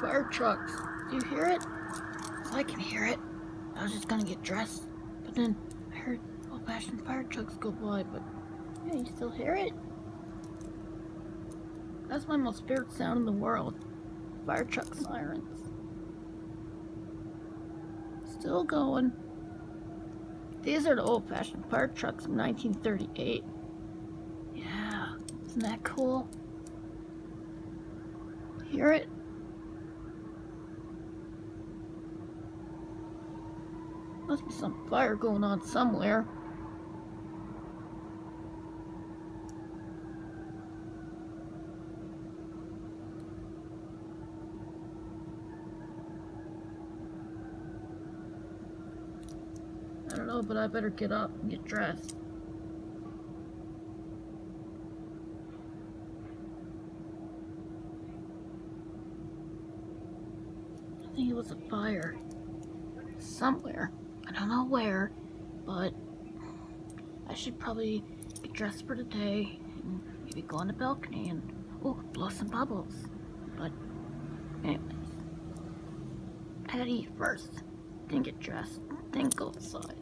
fire trucks. Do you hear it? I can hear it. I was just gonna get dressed, but then I heard old-fashioned fire trucks go by, but yeah, you still hear it? That's my most favorite sound in the world. Fire truck sirens. Still going. These are the old-fashioned fire trucks from 1938. Yeah, isn't that cool? Hear it? Must be some fire going on somewhere. I don't know, but I better get up and get dressed. I think it was a fire. Somewhere. I don't know where, but I should probably get dressed for the day and maybe go on the balcony and, blow some bubbles. But anyways, I gotta eat first, then get dressed, then go outside.